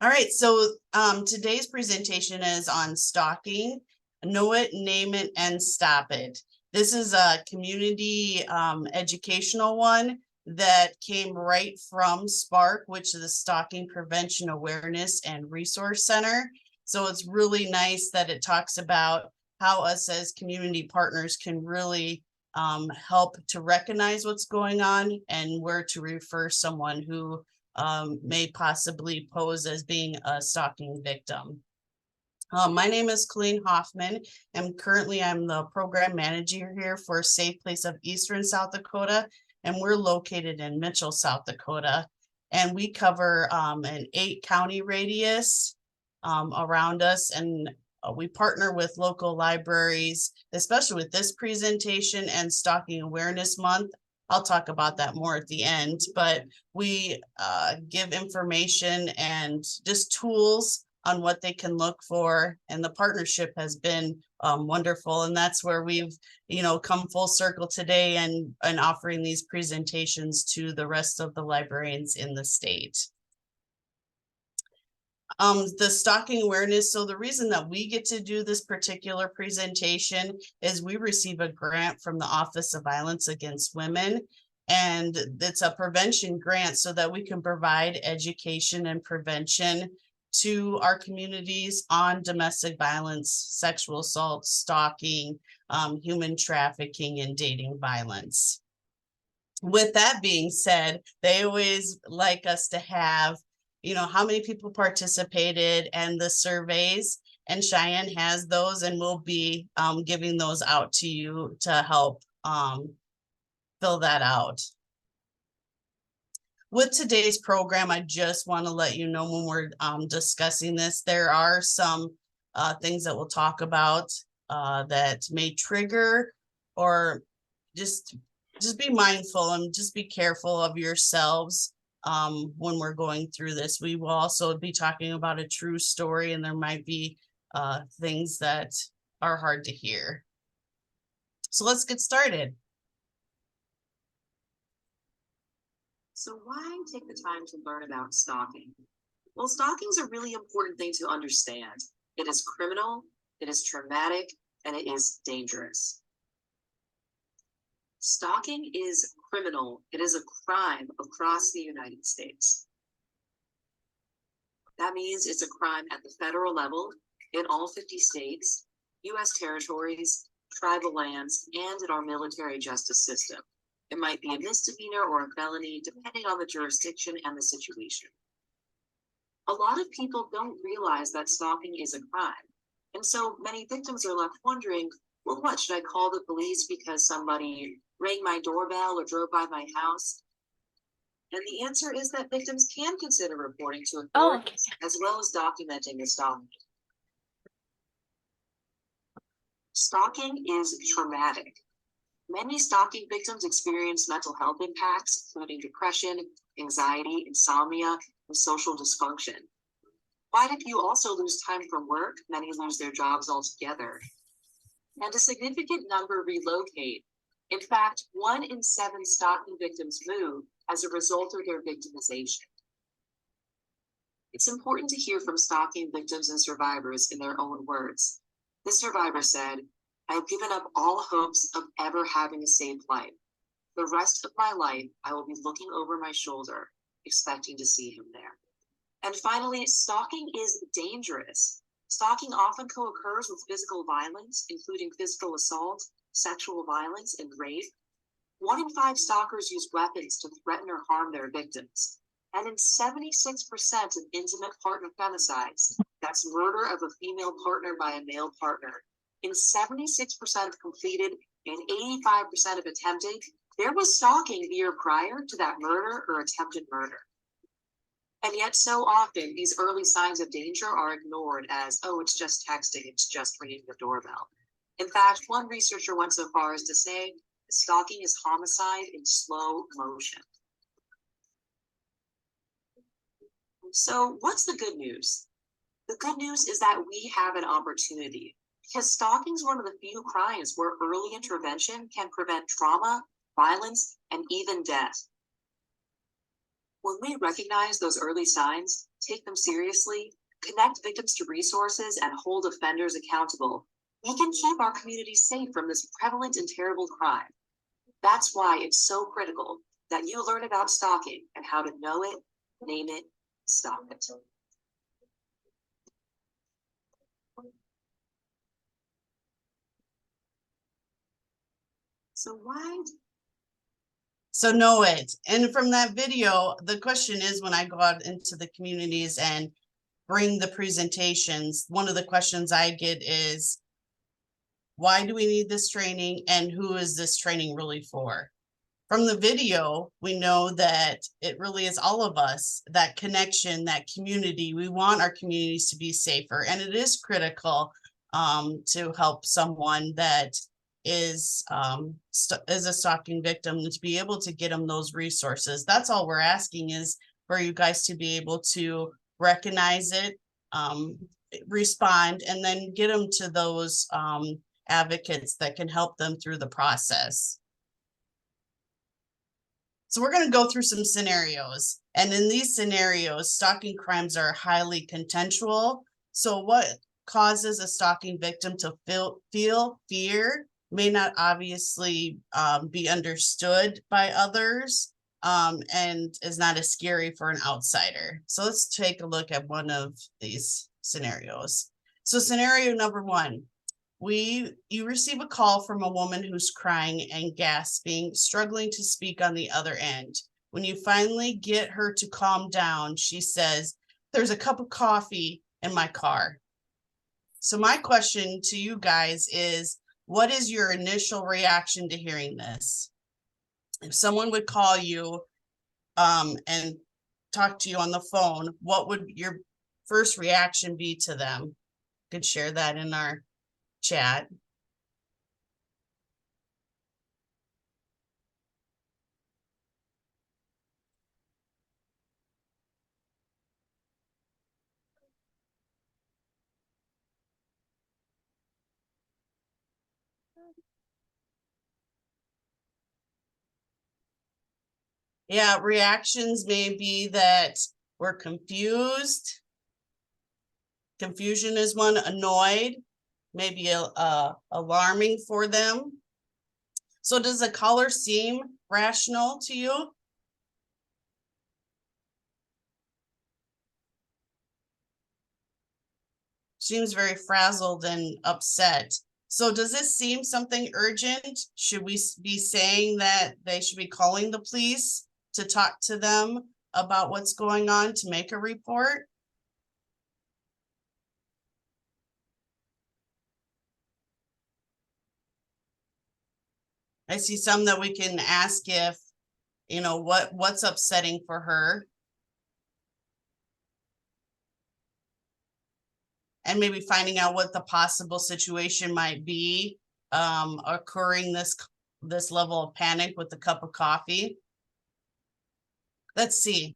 All right, so today's presentation is on stalking. Know it, name it, and stop it. This is a community educational one that came right from SPARK, which is the Stalking Prevention Awareness and Resource Center. So it's really nice that it talks about how us as community partners can really help to recognize what's going on and where to refer someone who may possibly pose as being a stalking victim. My name is Colleen Hoffman, and currently I'm the program manager here for Safe Place of Eastern South Dakota, and we're located in Mitchell, South Dakota. And we cover an 8-county radius around us, and we partner with local libraries, especially with this presentation and Stalking Awareness Month. I'll talk about that more at the end, but we give information and just tools on what they can look for, and the partnership has been wonderful, and that's where we've come full circle today and offering these presentations to the rest of the librarians in the state. The stalking awareness. So the reason that we get to do this particular presentation is we receive a grant from the Office of Violence Against Women, and it's a prevention grant so that we can provide education and prevention to our communities on domestic violence, sexual assault, stalking, human trafficking, and dating violence. With that being said, they always like us to have how many people participated and the surveys, and Cheyenne has those, and we'll be giving those out to you to help fill that out. With today's program, I just want to let you know when we're discussing this, there are some things that we'll talk about that may trigger, or just be mindful and just be careful of yourselves. When we're going through this, we will also be talking about a true story, and there might be things that are hard to hear. So let's get started. So why take the time to learn about stalking? Well, stalking is a really important thing to understand. It is criminal, it is traumatic, and it is dangerous. Stalking is criminal. It is a crime across the United States. That means it's a crime at the federal level, in all 50 states, U.S. territories, tribal lands, and in our military justice system. It might be a misdemeanor or a felony, depending on the jurisdiction and the situation. A lot of people don't realize that stalking is a crime. And so many victims are left wondering, well, what, should I call the police because somebody rang my doorbell or drove by my house? And the answer is that victims can consider reporting to authorities, as well as documenting the stalking. Stalking is traumatic. Many stalking victims experience mental health impacts, including depression, anxiety, insomnia, and social dysfunction. Quite a few also lose time from work. Many lose their jobs altogether. And a significant number relocate. In fact, 1 in 7 stalking victims move as a result of their victimization. It's important to hear from stalking victims and survivors in their own words. This survivor said, "I have given up all hopes of ever having a safe life. The rest of my life, I will be looking over my shoulder, expecting to see him there." And finally, stalking is dangerous. Stalking often co-occurs with physical violence, including physical assault, sexual violence, and rape. 1 in 5 stalkers use weapons to threaten or harm their victims. And in 76% of intimate partner femicides, that's murder of a female partner by a male partner, in 76% of completed and 85% of attempted, there was stalking the year prior to that murder or attempted murder. And yet so often these early signs of danger are ignored as, oh, it's just texting, it's just ringing the doorbell. In fact, one researcher went so far as to say, stalking is homicide in slow motion. So what's the good news? The good news is that we have an opportunity, because stalking is one of the few crimes where early intervention can prevent trauma, violence, and even death. When we recognize those early signs, take them seriously, connect victims to resources, and hold offenders accountable, we can keep our communities safe from this prevalent and terrible crime. That's why it's so critical that you learn about stalking and how to know it, name it, stop it. So why? So know it. And from that video, the question is, when I go out into the communities and bring the presentations, one of the questions I get is, why do we need this training and who is this training really for? From the video, we know that it really is all of us, that connection, that community. We want our communities to be safer, and it is critical to help someone that is a stalking victim, to be able to get them those resources. That's all we're asking, is for you guys to be able to recognize it, respond, and then get them to those advocates that can help them through the process. So we're going to go through some scenarios, and in these scenarios, stalking crimes are highly contextual. So what causes a stalking victim to feel fear may not obviously be understood by others, and is not as scary for an outsider. So let's take a look at one of these scenarios. So scenario number one. You receive a call from a woman who's crying and gasping, struggling to speak on the other end. When you finally get her to calm down, she says, "There's a cup of coffee in my car." So my question to you guys is, what is your initial reaction to hearing this? If someone would call you and talk to you on the phone, what would your first reaction be to them? You could share that in our chat. Yeah, reactions may be that we're confused. Confusion is one. Annoyed, maybe alarming for them. So does the caller seem rational to you? Seems very frazzled and upset. So does this seem something urgent? Should we be saying that they should be calling the police to talk to them about what's going on, to make a report? I see some that we can ask if, what's upsetting for her. And maybe finding out what the possible situation might be occurring this level of panic with the cup of coffee. Let's see.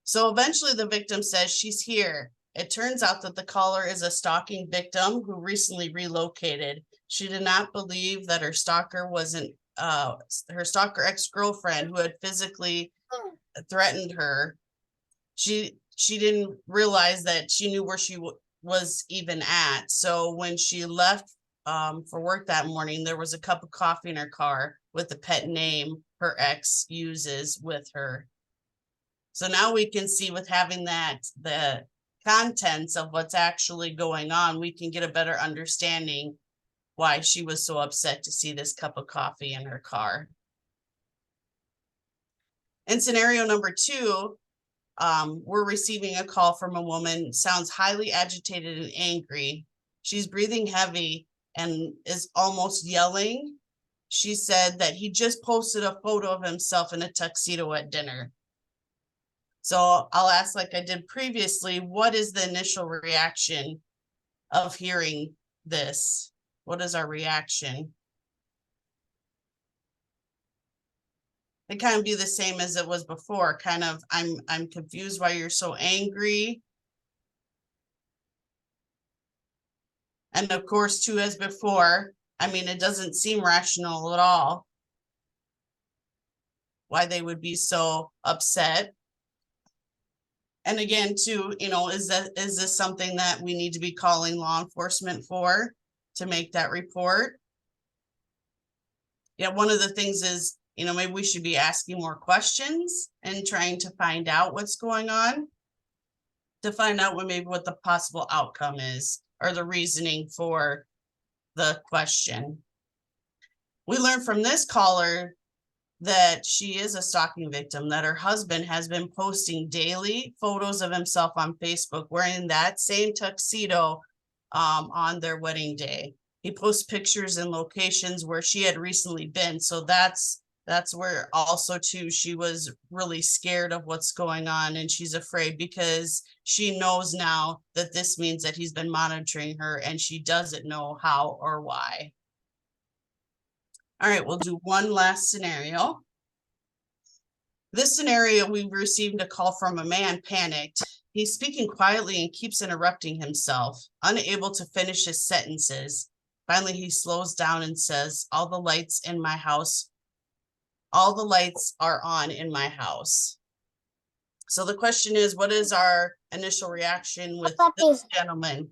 So eventually the victim says she's here. It turns out that the caller is a stalking victim who recently relocated. She did not believe that her stalker wasn't her stalker ex-girlfriend who had physically threatened her. She didn't realize that she knew where she was even at. So when she left for work that morning, there was a cup of coffee in her car with the pet name her ex uses with her. So now we can see, with having the contents of what's actually going on, we can get a better understanding why she was so upset to see this cup of coffee in her car. In scenario number two, we're receiving a call from a woman, sounds highly agitated and angry. She's breathing heavy and is almost yelling. She said that he just posted a photo of himself in a tuxedo at dinner. So I'll ask, like I did previously, what is the initial reaction of hearing this? What is our reaction? It kind of be the same as it was before. Kind of, I'm confused why you're so angry. And of course, too, as before, I mean, it doesn't seem rational at all. why they would be so upset. And again, too, is this something that we need to be calling law enforcement for to make that report? Yeah, one of the things is, maybe we should be asking more questions and trying to find out what's going on, to find out what the possible outcome is or the reasoning for the question. We learned from this caller that she is a stalking victim, that her husband has been posting daily photos of himself on Facebook wearing that same tuxedo on their wedding day. He posts pictures and locations where she had recently been. So that's where also too, she was really scared of what's going on, and she's afraid because she knows now that this means that he's been monitoring her and she doesn't know how or why. All right, we'll do one last scenario. This scenario, we received a call from a man panicked. He's speaking quietly and keeps interrupting himself, unable to finish his sentences. Finally, he slows down and says, all the lights are on in my house. So the question is, what is our initial reaction with this gentleman?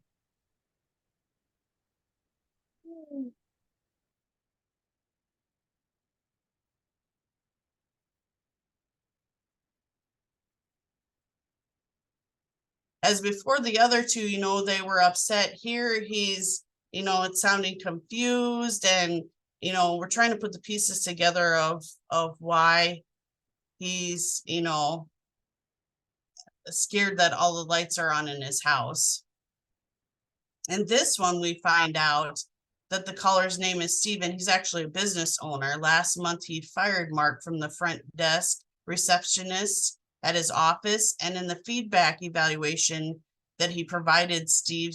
As before, the other two, they were upset. Here he's, it's sounding confused, and we're trying to put the pieces together of why he's, scared that all the lights are on in his house. And this one, we find out that the caller's name is Steven. He's actually a business owner. Last month, he fired Mark from the front desk receptionist at his office. And in the feedback evaluation that he provided Steve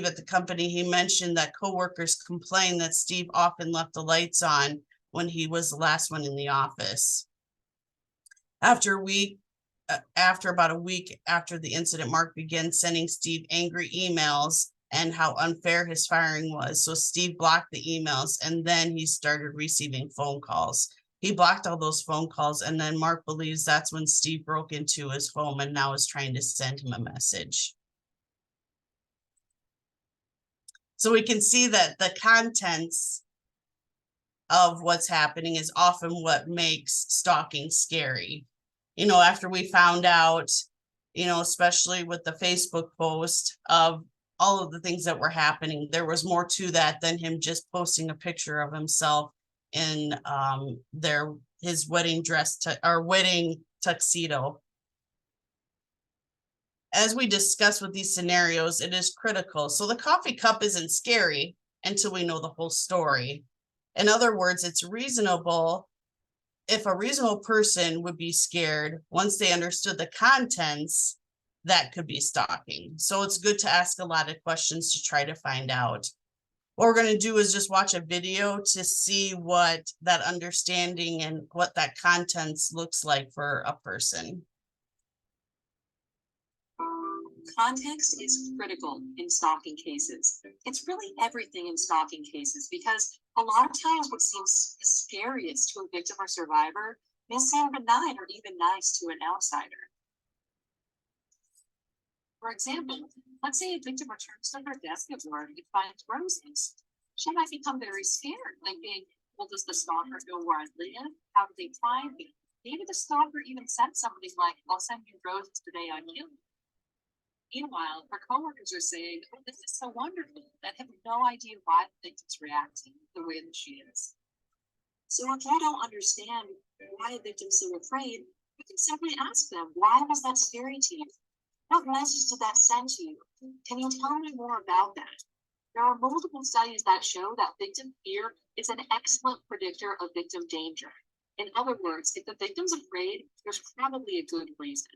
at the company, he mentioned that coworkers complained that Steve often left the lights on when he was the last one in the office. After about a week after the incident, Mark began sending Steve angry emails and how unfair his firing was. So Steve blocked the emails, and then he started receiving phone calls. He blocked all those phone calls, and then Mark believes that's when Steve broke into his home and now is trying to send him a message. So we can see that the contents of what's happening is often what makes stalking scary. After we found out, especially with the Facebook post of all of the things that were happening, there was more to that than him just posting a picture of himself in his wedding dress or wedding tuxedo. As we discuss with these scenarios, it is critical. So the coffee cup isn't scary until we know the whole story. In other words, it's reasonable. If a reasonable person would be scared once they understood the contents, that could be stalking. So it's good to ask a lot of questions to try to find out. What we're going to do is just watch a video to see what that understanding and what that contents looks like for a person. Context is critical in stalking cases. It's really everything in stalking cases, because a lot of times what seems the scariest to a victim or survivor may seem benign or even nice to an outsider. For example, let's say a victim returns to her desk at work and finds roses. She might become very scared, thinking, well, does the stalker know where I live? How do they find me? Maybe the stalker even said something like, I'll send you roses today on you. Meanwhile, her coworkers are saying, oh, this is so wonderful, that have no idea why the victim's reacting the way that she is. So if you don't understand why a victim's so afraid, you can simply ask them, why was that scary to you? What message did that send to you? Can you tell me more about that? There are multiple studies that show that victim fear is an excellent predictor of victim danger. In other words, if the victim's afraid, there's probably a good reason.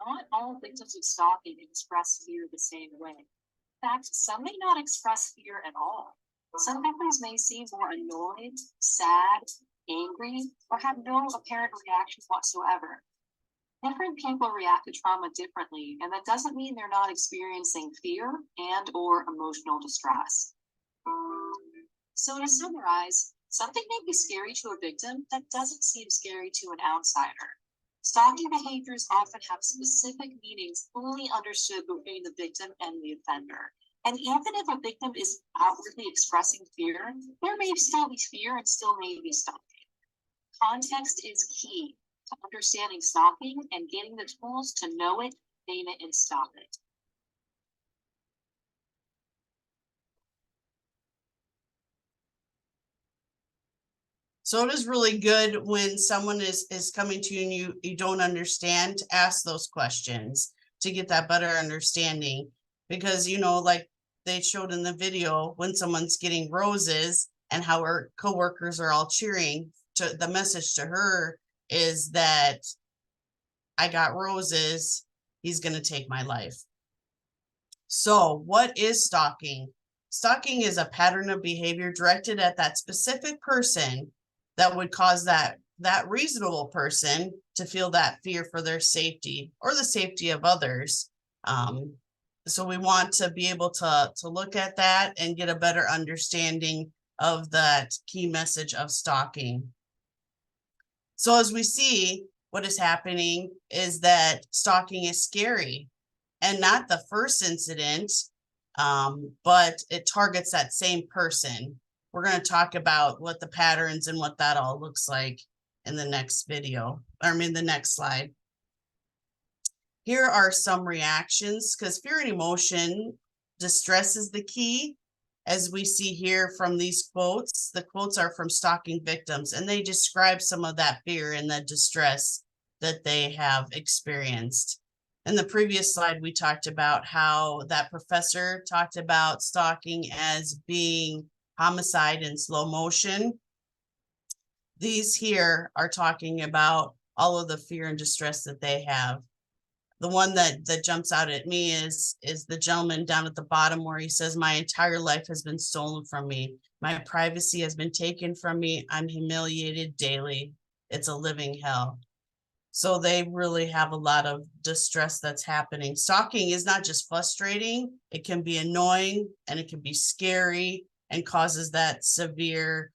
Not all victims of stalking express fear the same way. In fact, some may not express fear at all. Some victims may seem more annoyed, sad, angry, or have no apparent reaction whatsoever. Different people react to trauma differently, and that doesn't mean they're not experiencing fear and/or emotional distress. So to summarize, Something may be scary to a victim that doesn't seem scary to an outsider. Stalking behaviors often have specific meanings only understood between the victim and the offender. And even if a victim is outwardly expressing fear, there may still be fear and still may be stalking. Context is key to understanding stalking and getting the tools to know it, name it, and stop it. So it is really good when someone is coming to you and you don't understand, to ask those questions to get that better understanding. Because, you know, like they showed in the video, when someone's getting roses and how her coworkers are all cheering, to the message to her is that I got roses, he's going to take my life. So what is stalking? Stalking is a pattern of behavior directed at that specific person that would cause that reasonable person to feel that fear for their safety or the safety of others. So we want to be able to look at that and get a better understanding of that key message of stalking. So as we see, what is happening is that stalking is scary, and not the first incident, but it targets that same person. We're going to talk about what the patterns and what that all looks like in the next video, the next slide. Here are some reactions, because fear and emotion, distress is the key. As we see here from these quotes, the quotes are from stalking victims, and they describe some of that fear and the distress that they have experienced. In the previous slide, we talked about how that professor talked about stalking as being homicide in slow motion. These here are talking about all of the fear and distress that they have. The one that jumps out at me is the gentleman down at the bottom, where he says, my entire life has been stolen from me. My privacy has been taken from me. I'm humiliated daily. It's a living hell. So they really have a lot of distress that's happening. Stalking is not just frustrating. It can be annoying, and it can be scary and causes that severe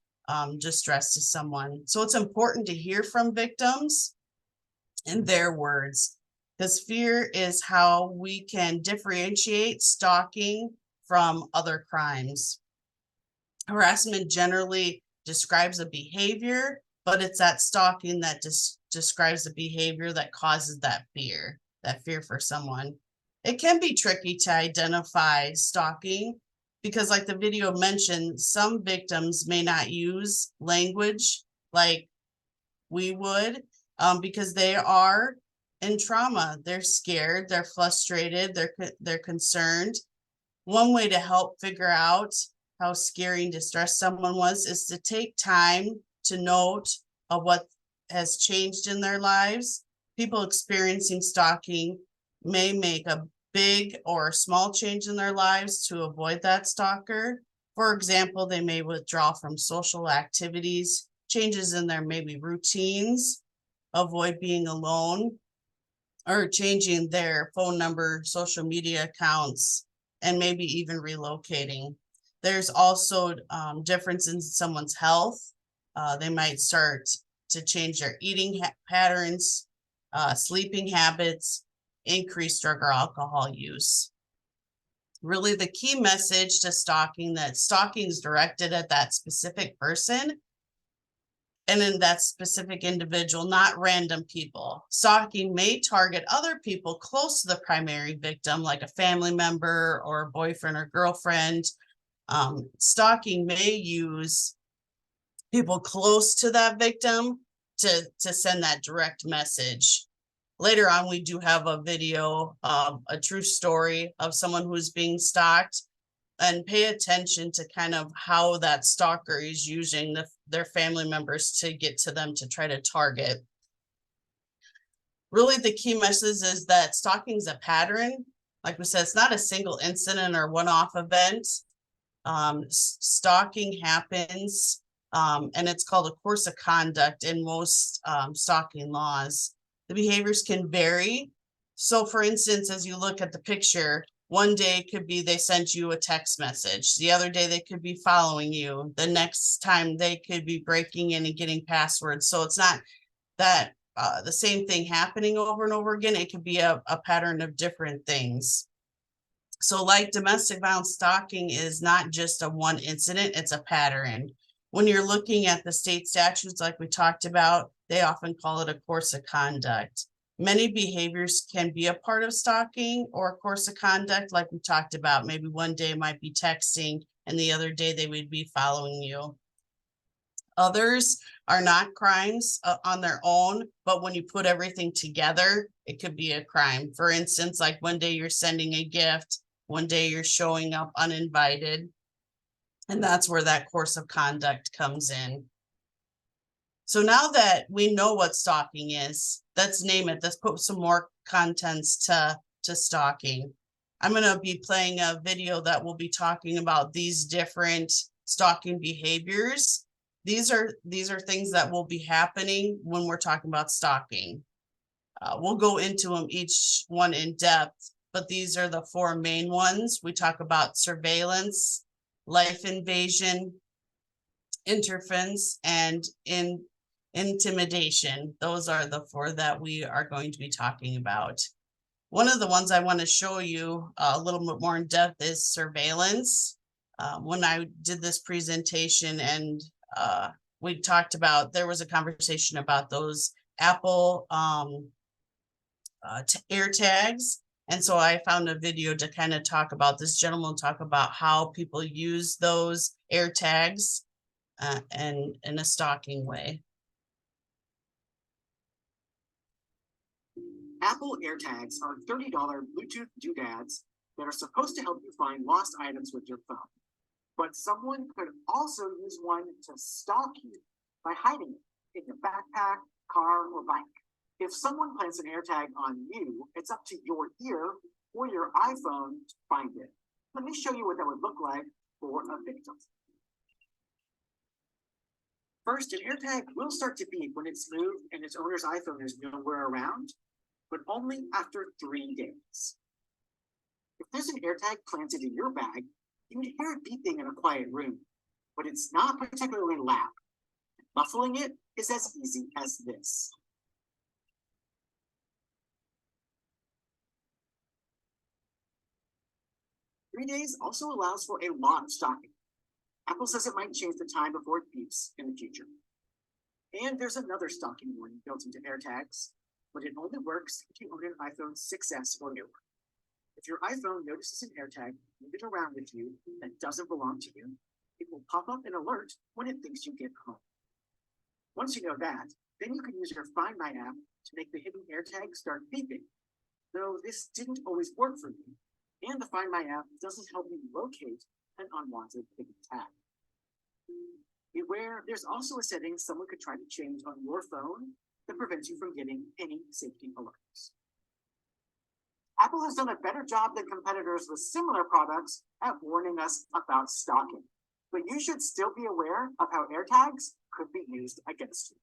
distress to someone. So it's important to hear from victims in their words, because fear is how we can differentiate stalking from other crimes. Harassment generally describes a behavior, but it's that stalking that describes the behavior that causes that fear for someone. It can be tricky to identify stalking because, like the video mentioned, some victims may not use language like we would, because they are in trauma. They're scared, they're frustrated, they're concerned. One way to help figure out how scary and distressed someone was is to take time to note of what has changed in their lives. People experiencing stalking may make a big or a small change in their lives to avoid that stalker. For example, they may withdraw from social activities, changes in their maybe routines, avoid being alone, or changing their phone number, social media accounts, and maybe even relocating. There's also difference in someone's health. They might start to change their eating patterns, sleeping habits, increase drug or alcohol use. Really, the key message to stalking, that stalking is directed at that specific person and in that specific individual, not random people. Stalking may target other people close to the primary victim, like a family member or a boyfriend or girlfriend. Stalking may use people close to that victim to send that direct message. Later on, we do have a video of a true story of someone who's being stalked, and pay attention to kind of how that stalker is using their family members to get to them to try to target. Really, the key message is that stalking is a pattern. Like we said, it's not a single incident or one-off event. Stalking happens, and it's called a course of conduct in most stalking laws. The behaviors can vary. So for instance, as you look at the picture, One day it could be they sent you a text message. The other day they could be following you. The next time they could be breaking in and getting passwords. So it's not that the same thing happening over and over again. It could be a pattern of different things. So like domestic violence stalking is not just a one incident, it's a pattern. When you're looking at the state statutes, like we talked about, they often call it a course of conduct. Many behaviors can be a part of stalking or a course of conduct, like we talked about. Maybe one day might be texting and the other day they would be following you. Others are not crimes on their own, but when you put everything together, it could be a crime. For instance, like one day you're sending a gift, one day you're showing up uninvited, and that's where that course of conduct comes in. So now that we know what stalking is, let's name it. Let's put some more contents to stalking. I'm going to be playing a video that will be talking about these different stalking behaviors. These are things that will be happening when we're talking about stalking. We'll go into them each one in depth, but these are the four main ones. We talk about surveillance, life invasion, interference, and intimidation. Those are the four that we are going to be talking about. One of the ones I want to show you a little bit more in depth is surveillance. When I did this presentation and we talked about, there was a conversation about those Apple air tags. And so I found a video to kind of talk about this. Gentleman talk about how people use those air tags and in a stalking way. Apple AirTags are $30 Bluetooth doodads that are supposed to help you find lost items with your phone. But someone could also use one to stalk you by hiding it in your backpack, car, or bike. If someone plants an AirTag on you, it's up to your ear or your iPhone to find it. Let me show you what that would look like for a victim. First, an AirTag will start to beep when it's moved and its owner's iPhone is nowhere around, but only after 3 days. If there's an AirTag planted in your bag, you would hear it beeping in a quiet room, but it's not particularly loud. Muffling it is as easy as this. Three days also allows for a lot of stalking. Apple says it might change the time before it beeps in the future. And there's another stalking warning built into AirTags, but it only works if you own an iPhone 6S or newer. If your iPhone notices an AirTag moving around with you that doesn't belong to you, it will pop up an alert when it thinks you get home. Once you know that, then you can use your Find My app to make the hidden AirTag start beeping. Though this didn't always work for me, and the Find My app doesn't help you locate an unwanted hidden tag. Beware, there's also a setting someone could try to change on your phone that prevents you from getting any safety alerts. Apple has done a better job than competitors with similar products at warning us about stalking, but you should still be aware of how AirTags could be used against you.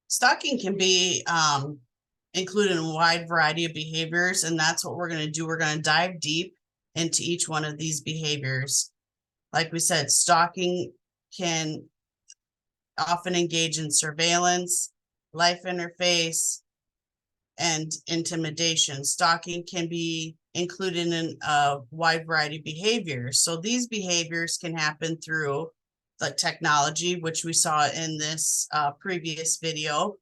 Stalking can be included in a wide variety of behaviors, and that's what we're going to do. We're going to dive deep into each one of these behaviors. Like we said, stalking can often engage in surveillance, life interface, and intimidation. Stalking can be included in a wide variety of behaviors. So these behaviors can happen through the technology, which we saw in this previous video,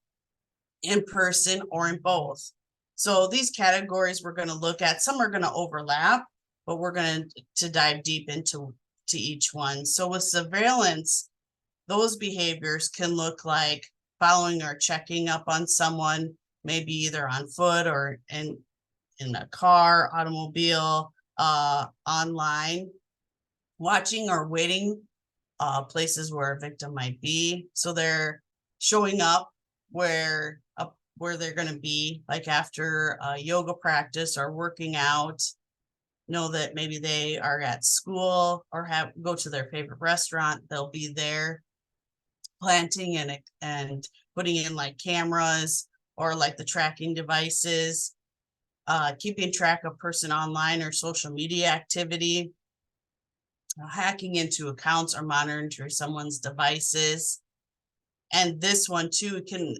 in person or in both. So these categories we're going to look at, some are going to overlap, but we're going to dive deep into each one. So with surveillance, those behaviors can look like following or checking up on someone, maybe either on foot or in a car, automobile, online, watching or waiting places where a victim might be. So they're showing up where they're going to be, like after yoga practice or working out. know that maybe they are at school or go to their favorite restaurant, they'll be there planting and putting in like cameras or like the tracking devices, keeping track of person online or social media activity, hacking into accounts or monitoring someone's devices. And this one too can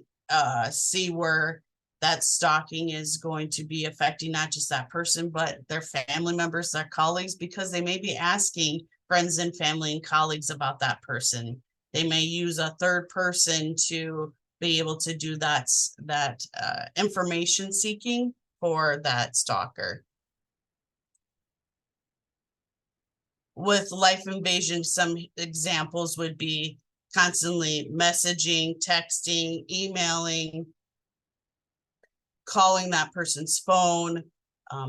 see where that stalking is going to be affecting not just that person, but their family members, their colleagues, because they may be asking friends and family and colleagues about that person. They may use a third person to be able to do that information seeking for that stalker. With life invasion, some examples would be constantly messaging, texting, emailing, calling that person's phone,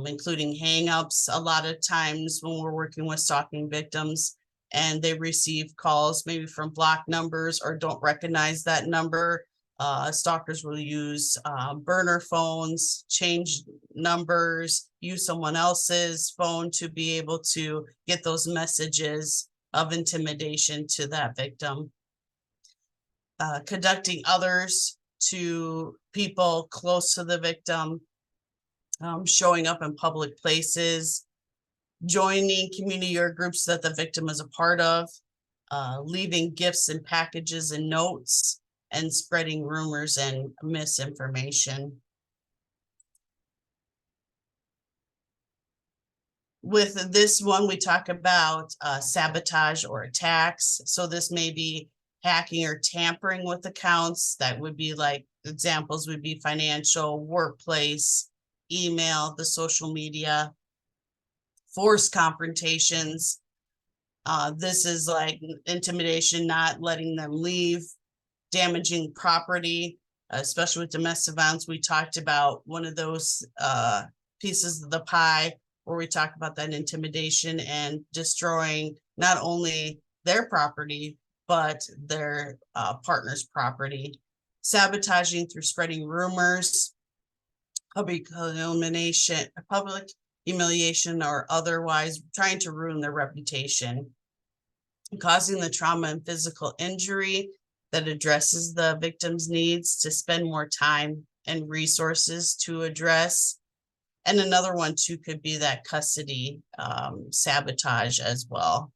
including hangups. A lot of times when we're working with stalking victims and they receive calls maybe from blocked numbers or don't recognize that number, stalkers will use burner phones, change numbers, use someone else's phone to be able to get those messages of intimidation to that victim. Conducting others to people close to the victim, showing up in public places, joining community or groups that the victim is a part of, leaving gifts and packages and notes, and spreading rumors and misinformation. With this one, we talk about sabotage or attacks. So this may be hacking or tampering with accounts. That would be like examples would be financial, workplace, email, the social media, forced confrontations. This is like intimidation, not letting them leave, damaging property, especially with domestic violence. We talked about one of those pieces of the pie where we talk about that intimidation and destroying not only their property, but their partner's property. Sabotaging through spreading rumors, public humiliation, or otherwise trying to ruin their reputation. Causing the trauma and physical injury that addresses the victim's needs to spend more time and resources to address. And another one too could be that custody sabotage as well.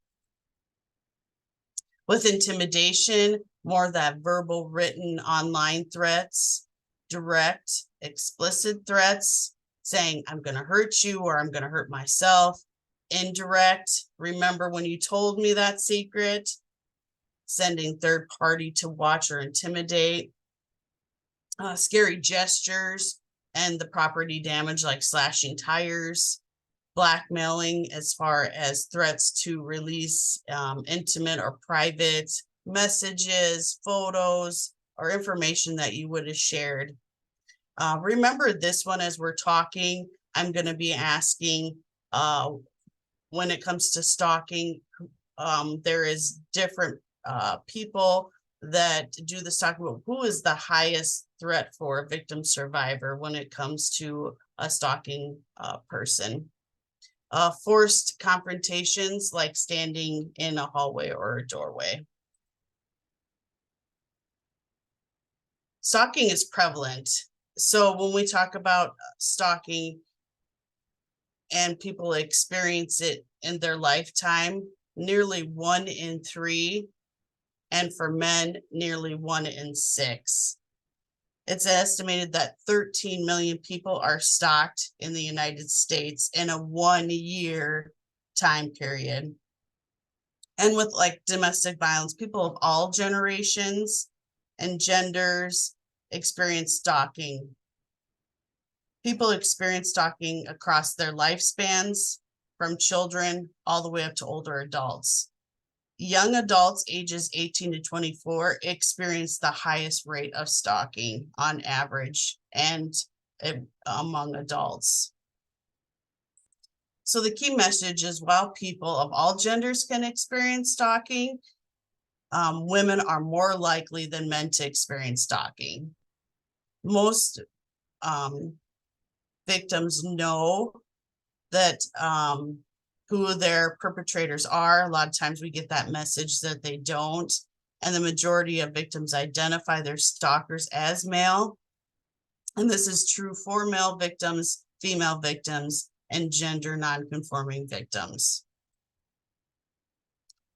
With intimidation, more that verbal, written, online threats, direct, explicit threats, saying, I'm going to hurt you or I'm going to hurt myself. Indirect, remember when you told me that secret. Sending third party to watch or intimidate. Scary gestures and the property damage like slashing tires. Blackmailing as far as threats to release intimate or private messages, photos, or information that you would have shared. Remember this one as we're talking, I'm going to be asking when it comes to stalking, there is different people that do the stalking. Who is the highest threat for a victim survivor when it comes to a stalking person? Forced confrontations like standing in a hallway or a doorway. Stalking is prevalent. So when we talk about stalking and people experience it in their lifetime, nearly 1 in 3, and for men, nearly 1 in 6. It's estimated that 13 million people are stalked in the United States in a 1-year time period. And with like domestic violence, people of all generations and genders experience stalking. People experience stalking across their lifespans, from children all the way up to older adults. Young adults ages 18 to 24 experience the highest rate of stalking on average and among adults. So the key message is while people of all genders can experience stalking, women are more likely than men to experience stalking. Most victims know that who their perpetrators are. A lot of times we get that message that they don't. And the majority of victims identify their stalkers as male. And this is true for male victims, female victims, and gender nonconforming victims.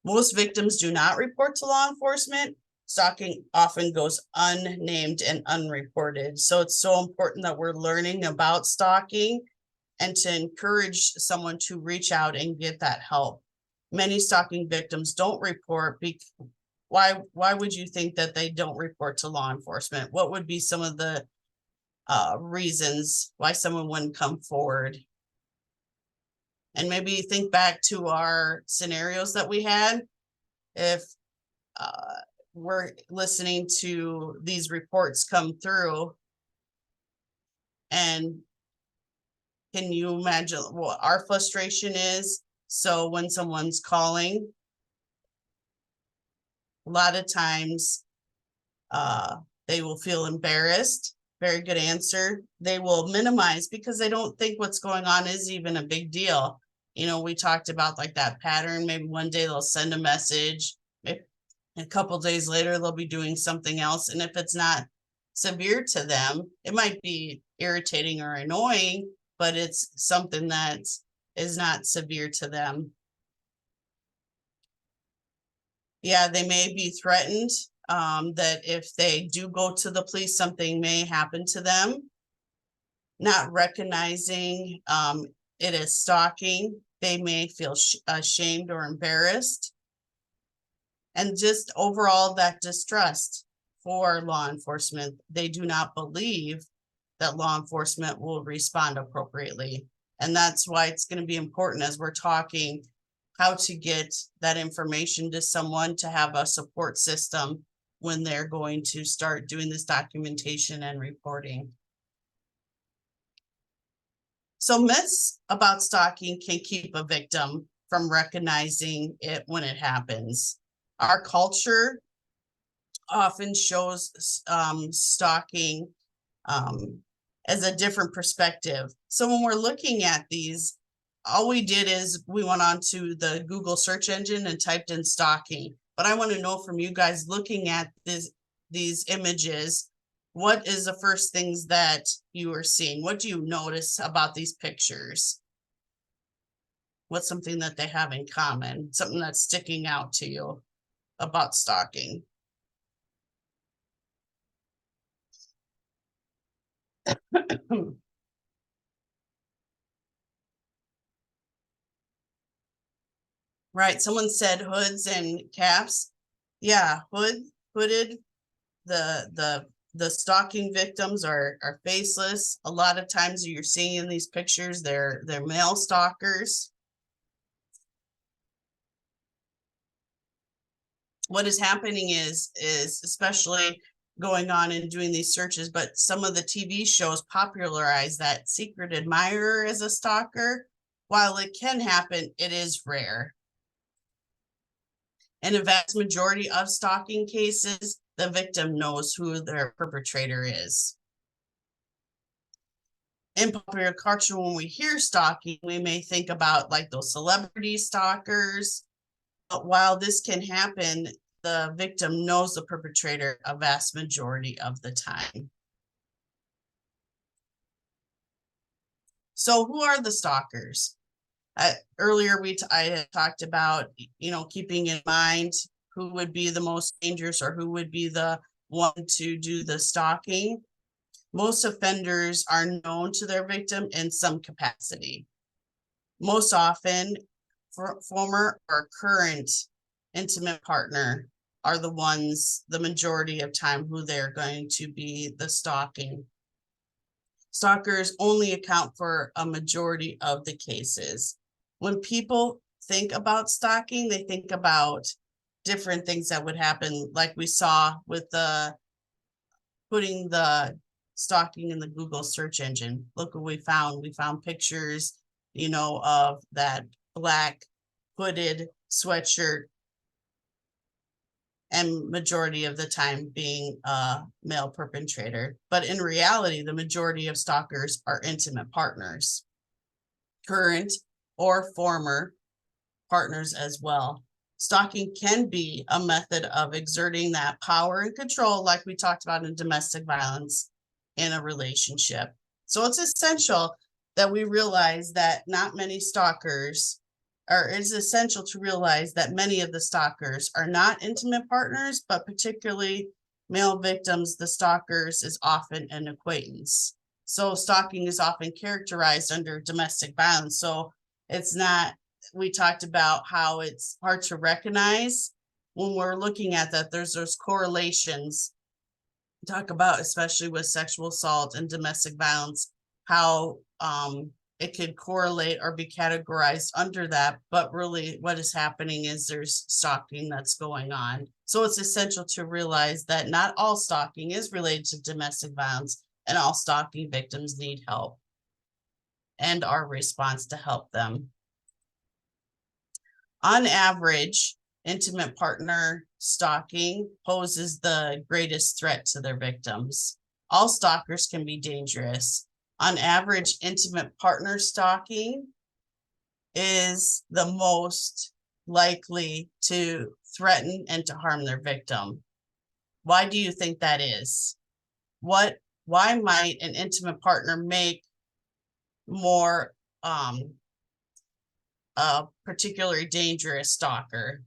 Most victims do not report to law enforcement. Stalking often goes unnamed and unreported. So it's so important that we're learning about stalking and to encourage someone to reach out and get that help. Many stalking victims don't report. Why would you think that they don't report to law enforcement? What would be some of the reasons why someone wouldn't come forward? And maybe think back to our scenarios that we had. If we're listening to these reports come through, and can you imagine what our frustration is? So when someone's calling, a lot of times they will feel embarrassed. Very good answer. They will minimize because they don't think what's going on is even a big deal. You know, we talked about like that pattern. Maybe one day they'll send a message. Maybe a couple days later, they'll be doing something else. And if it's not severe to them, it might be irritating or annoying, but it's something that is not severe to them. Yeah, they may be threatened that if they do go to the police, something may happen to them. Not recognizing it as stalking, they may feel ashamed or embarrassed. And just overall that distrust for law enforcement. They do not believe that law enforcement will respond appropriately. And that's why it's going to be important as we're talking how to get that information to someone to have a support system when they're going to start doing this documentation and reporting. So myths about stalking can keep a victim from recognizing it when it happens. Our culture often shows stalking as a different perspective. So when we're looking at these, all we did is we went on to the Google search engine and typed in stalking. But I want to know from you guys looking at these images, what is the first things that you are seeing? What do you notice about these pictures? What's something that they have in common? Something that's sticking out to you about stalking? Right, someone said hoods and caps. Yeah, hooded. The stalking victims are faceless. A lot of times you're seeing in these pictures, they're male stalkers. What is happening is especially going on and doing these searches, but some of the TV shows popularize that secret admirer as a stalker. While it can happen, it is rare. In a vast majority of stalking cases, the victim knows who their perpetrator is. In popular culture, when we hear stalking, we may think about like those celebrity stalkers. But while this can happen, the victim knows the perpetrator a vast majority of the time. So who are the stalkers? Earlier, I had talked about, keeping in mind who would be the most dangerous or who would be the one to do the stalking. Most offenders are known to their victim in some capacity. Most often, former or current intimate partner are the ones, the majority of time, who they're going to be the stalking. Stalkers only account for a majority of the cases. When people think about stalking, they think about different things that would happen, like we saw with putting the stalking in the Google search engine. Look what we found. We found pictures, of that black hooded sweatshirt, and majority of the time being a male perpetrator. But in reality, the majority of stalkers are intimate partners. current or former partners as well. Stalking can be a method of exerting that power and control, like we talked about in domestic violence in a relationship. So it's essential that we realize that not many stalkers, or it's essential to realize that many of the stalkers are not intimate partners, but particularly male victims, the stalkers is often an acquaintance. So stalking is often characterized under domestic violence. So it's not, we talked about how it's hard to recognize when we're looking at that. There's those correlations. Talk about, especially with sexual assault and domestic violence, how it could correlate or be categorized under that, but really what is happening is there's stalking that's going on. So it's essential to realize that not all stalking is related to domestic violence, and all stalking victims need help and our response to help them. On average, intimate partner stalking poses the greatest threat to their victims. All stalkers can be dangerous. On average, intimate partner stalking is the most likely to threaten and to harm their victim. Why do you think that is? Why might an intimate partner make more a particularly dangerous stalker?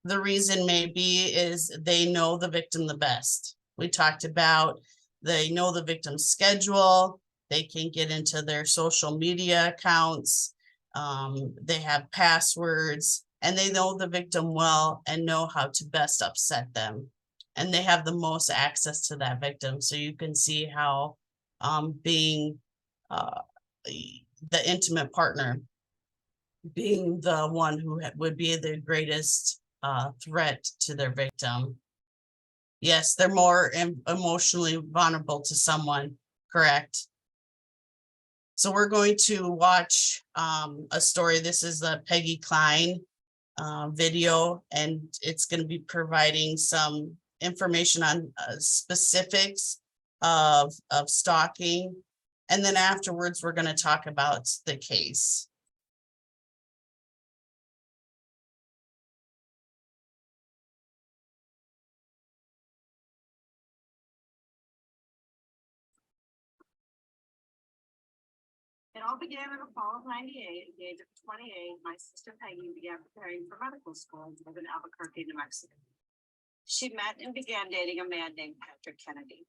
The reason may be is they know the victim the best. We talked about they know the victim's schedule. They can get into their social media accounts. They have passwords, and they know the victim well and know how to best upset them. And they have the most access to that victim. So you can see how being the intimate partner, being the one who would be the greatest threat to their victim. Yes, they're more emotionally vulnerable to someone, correct? So we're going to watch a story. This is a Peggy Klein video, and it's going to be providing some information on specifics of stalking. And then afterwards, we're going to talk about the case. It all began in the fall of '98. At the age of 28, my sister Peggy began preparing for medical school and lived in Albuquerque, New Mexico. She met and began dating a man named Patrick Kennedy.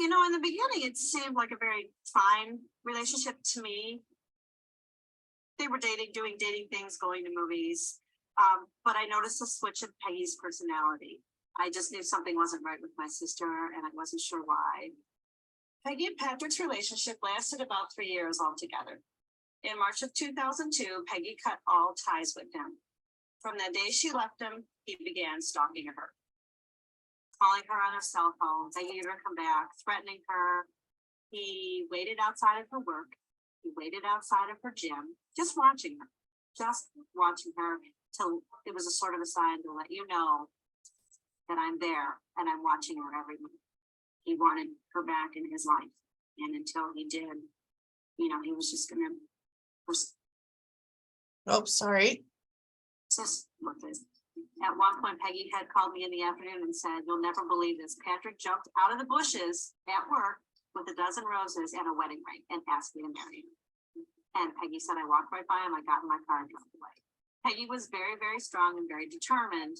You know, in the beginning, it seemed like a very fine relationship to me. They were dating, doing dating things, going to movies. But I noticed a switch in Peggy's personality. I just knew something wasn't right with my sister, and I wasn't sure why. Peggy and Patrick's relationship lasted about 3 years altogether. In March of 2002, Peggy cut all ties with him. From the day she left him, he began stalking her, calling her on her cell phone, begging her to come back, threatening her. He waited outside of her work. He waited outside of her gym, just watching her till it was a sort of a sign to let you know that I'm there and I'm watching her every move. He wanted her back in his life. And until he did, you know, he was just going to. Oh, sorry. Just look at. At one point, Peggy had called me in the afternoon and said, "You'll never believe this. Patrick jumped out of the bushes at work with a dozen roses and a wedding ring and asked me to marry him." And Peggy said, "I walked right by him. I got in my car and drove away." Peggy was very, very strong and very determined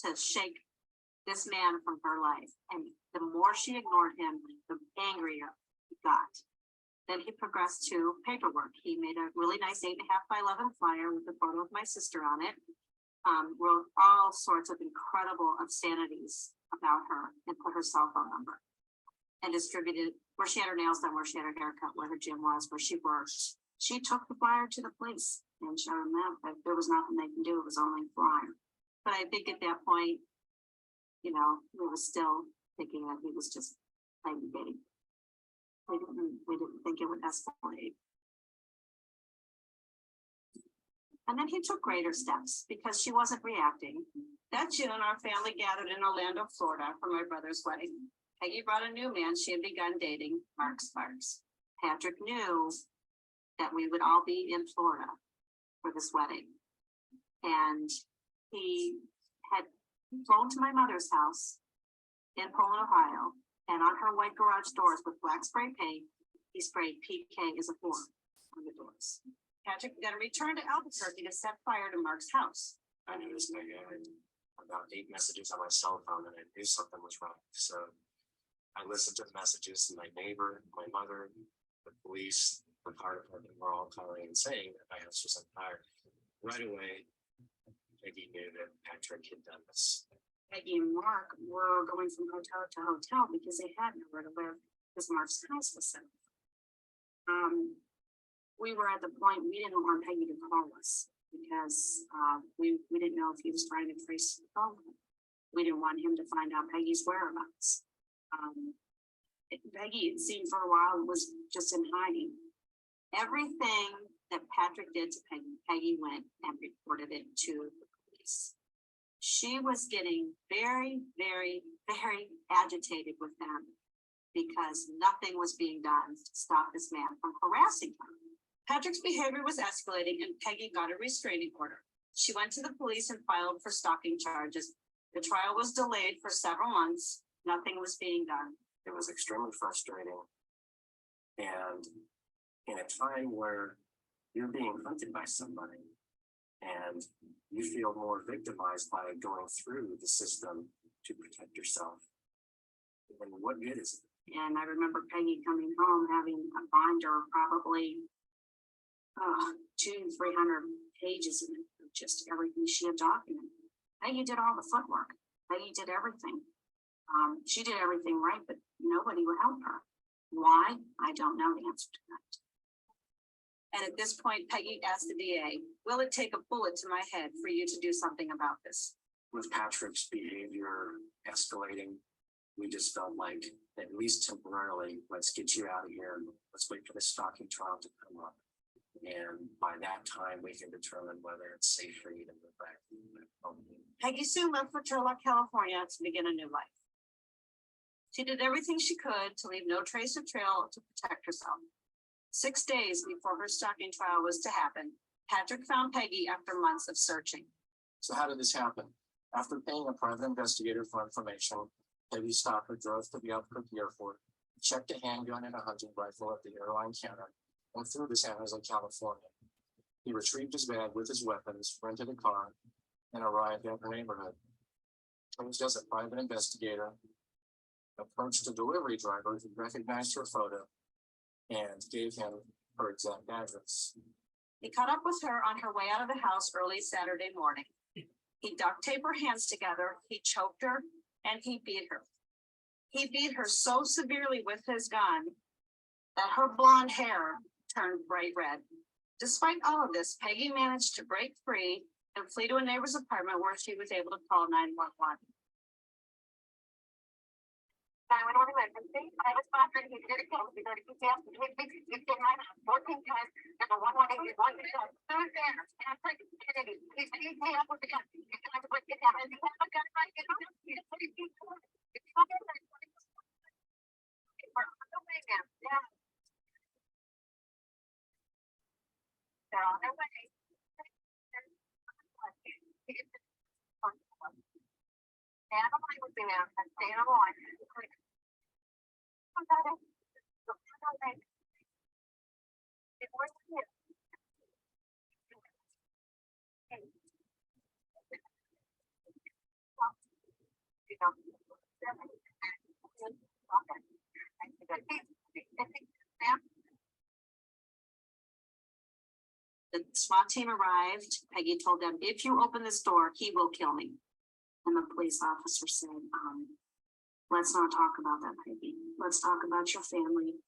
to shake this man from her life. And the more she ignored him, the angrier he got. Then he progressed to paperwork. He made a really nice 8.5 by 11 flyer with a photo of my sister on it. Wrote all sorts of incredible obscenities about her and put her cell phone number. And distributed where she had her nails done, where she had her haircut, where her gym was, where she worked. She took the flyer to the police and showed them that there was nothing they can do. It was only a flyer. But I think at that point, you know, we were still thinking that he was just playing the game. We didn't think it would escalate. And then he took greater steps because she wasn't reacting. That June, our family gathered in Orlando, Florida for my brother's wedding. Peggy brought a new man she had begun dating, Mark Sparks. Patrick knew that we would all be in Florida for this wedding. And he had flown to my mother's house in Poland, Ohio, and on her white garage doors with black spray paint, he sprayed PK as a form on the doors. Patrick then returned to Albuquerque to set fire to Mark's house. I noticed I had about 8 messages on my cell phone and I knew something was wrong. So I listened to the messages and my neighbor, my mother, the police, the fire department were all calling and saying that my house was on fire. Right away, Peggy knew that Patrick had done this. Peggy and Mark were going from hotel to hotel because they had nowhere to live because Mark's house was set. We were at the point we didn't want Peggy to call us because we didn't know if he was trying to trace the phone. We didn't want him to find out Peggy's whereabouts. Peggy, it seemed for a while, was just in hiding. Everything that Patrick did to Peggy, Peggy went and reported it to the police. She was getting very, very, very agitated with them because nothing was being done to stop this man from harassing her. Patrick's behavior was escalating and Peggy got a restraining order. She went to the police and filed for stalking charges. The trial was delayed for several months. Nothing was being done. It was extremely frustrating. And in a time where you're being hunted by somebody and you feel more victimized by going through the system to protect yourself, then what good is it? And I remember Peggy coming home having a binder of probably 200-300 pages in it, of just everything she had documented. Peggy did all the footwork. Peggy did everything. She did everything right, but nobody would help her. Why? I don't know the answer to that. And at this point, Peggy asked the DA, will it take a bullet to my head for you to do something about this? With Patrick's behavior escalating, we just felt like, at least temporarily, let's get you out of here and let's wait for the stalking trial to come up. And by that time, we can determine whether it's safe for you to move back home. Peggy soon left for Turlock, California to begin a new life. She did everything she could to leave no trace or trail to protect herself. 6 days before her stalking trial was to happen, Patrick found Peggy after months of searching. So how did this happen? After paying a private investigator for information, Peggy Stalker drove to the Albuquerque airport, checked a handgun and a hunting rifle at the airline counter, and flew to San Jose, California. He retrieved his bag with his weapons, rented a car, and arrived at her neighborhood. Posed as a private investigator, approached a delivery driver who recognized her photo and gave him her exact address. He caught up with her on her way out of the house early Saturday morning. He duct taped her hands together, he choked her, and he beat her. He beat her so severely with his gun that her blonde hair turned bright red. Despite all of this, Peggy managed to break free and flee to a neighbor's apartment where she was able to call 911. 911 emergency. I was sponsored. He did it again. He did it again. He did my 14 times. Number 118 is 1 percent. Third there. And I'm like, he's me up with the gun. He's trying to break it down. And he has a gun right now. He's pretty deep. It's not that way. We're on the way now. Yeah. They're on their way. Stay on the line with me now. Stay on the line. The SWAT team arrived. Peggy told them, if you open this door, he will kill me. And the police officer said, let's not talk about that, Peggy. Let's talk about your family.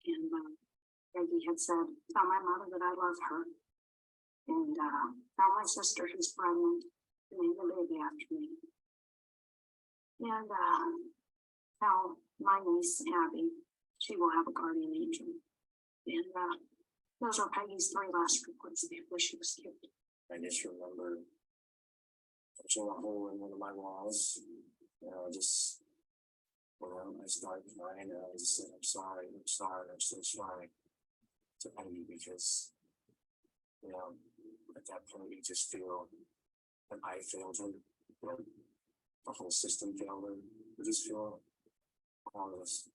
And Peggy had said, tell my mother that I love her. And tell my sister who's pregnant to name the baby after me. And tell my niece, Abby, she will have a guardian angel. And those are Peggy's 3 last reports before she was killed. I just remember punching a hole in one of my walls. I started crying and I just said, I'm sorry, I'm so sorry to Peggy because, at that point you just feel that I failed her, that the whole system failed her. You just feel all of this.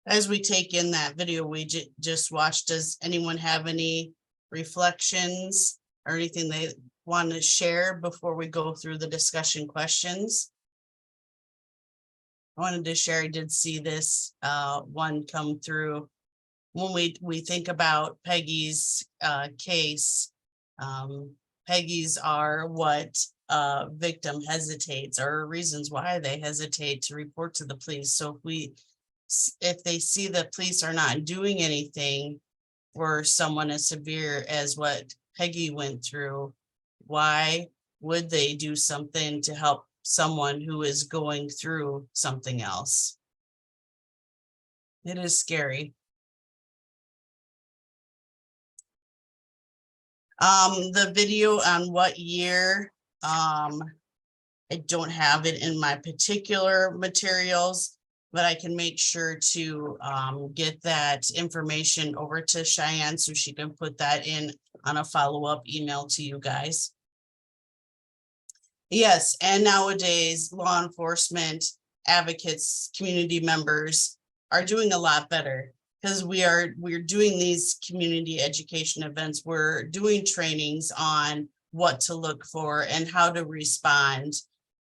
As we take in that video we just watched, does anyone have any reflections or anything they want to share before we go through the discussion questions? I wanted to share, I did see this one come through. When we think about Peggy's case, Peggy's are what victim hesitates, or reasons why they hesitate to report to the police. So if they see the police are not doing anything for someone as severe as what Peggy went through, why would they do something to help someone who is going through something else? It is scary. The video on what year, I don't have it in my particular materials, but I can make sure to get that information over to Cheyenne so she can put that in on a follow-up email to you guys. Yes, and nowadays law enforcement advocates, community members are doing a lot better because we're doing these community education events. We're doing trainings on what to look for and how to respond,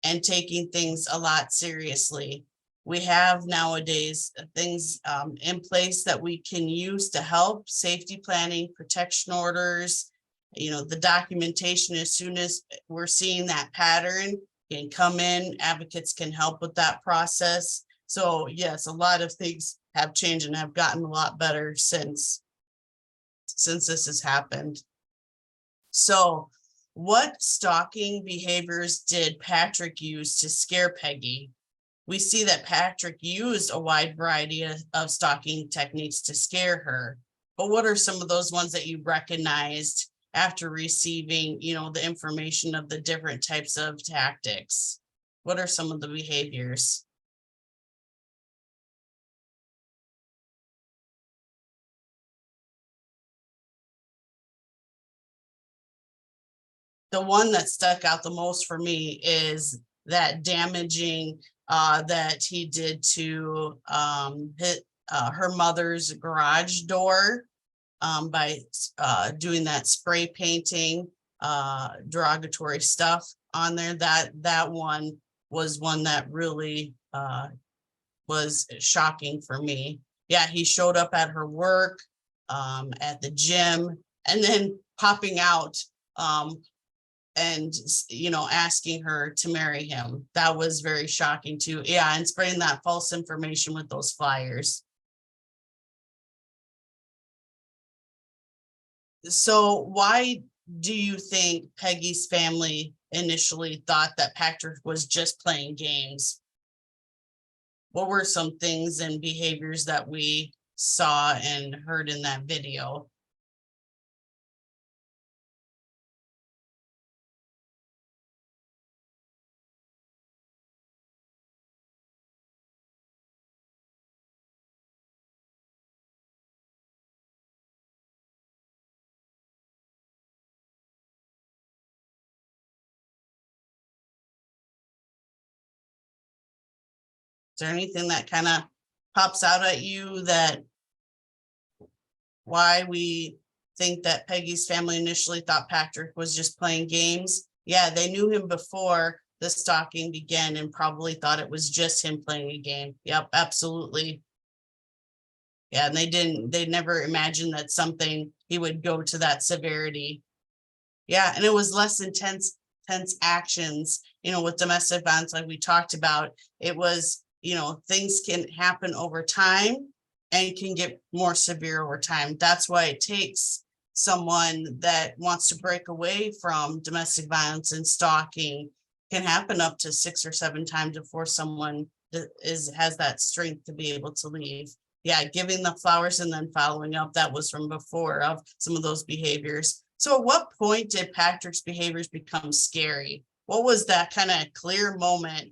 and taking things a lot seriously. We have nowadays things in place that we can use to help: safety planning, protection orders, the documentation. As soon as we're seeing that pattern, can come in, advocates can help with that process. So yes, a lot of things have changed and have gotten a lot better since this has happened. So what stalking behaviors did Patrick use to scare Peggy? We see that Patrick used a wide variety of stalking techniques to scare her. But what are some of those ones that you recognized after receiving, the information of the different types of tactics? What are some of the behaviors? The one that stuck out the most for me is that damaging that he did to hit her mother's garage door by doing that spray painting derogatory stuff on there. That one was one that really was shocking for me. Yeah, he showed up at her work, at the gym, and then popping out and asking her to marry him. That was very shocking too. Yeah, and spreading that false information with those flyers. So why do you think Peggy's family initially thought that Patrick was just playing games? What were some things and behaviors that we saw and heard in that video? Is there anything that kind of pops out at you that why we think that Peggy's family initially thought Patrick was just playing games? Yeah, they knew him before the stalking began and probably thought it was just him playing a game. Yep, absolutely. Yeah, and they never imagined that he would go to that severity. Yeah, and it was less intense actions, with domestic violence, like we talked about. It was, things can happen over time and can get more severe over time. That's why it takes someone that wants to break away from domestic violence and stalking. Can happen up to 6 or 7 times before someone has that strength to be able to leave. Yeah, giving the flowers and then following up, that was from before of some of those behaviors. So at what point did Patrick's behaviors become scary? What was that kind of clear moment,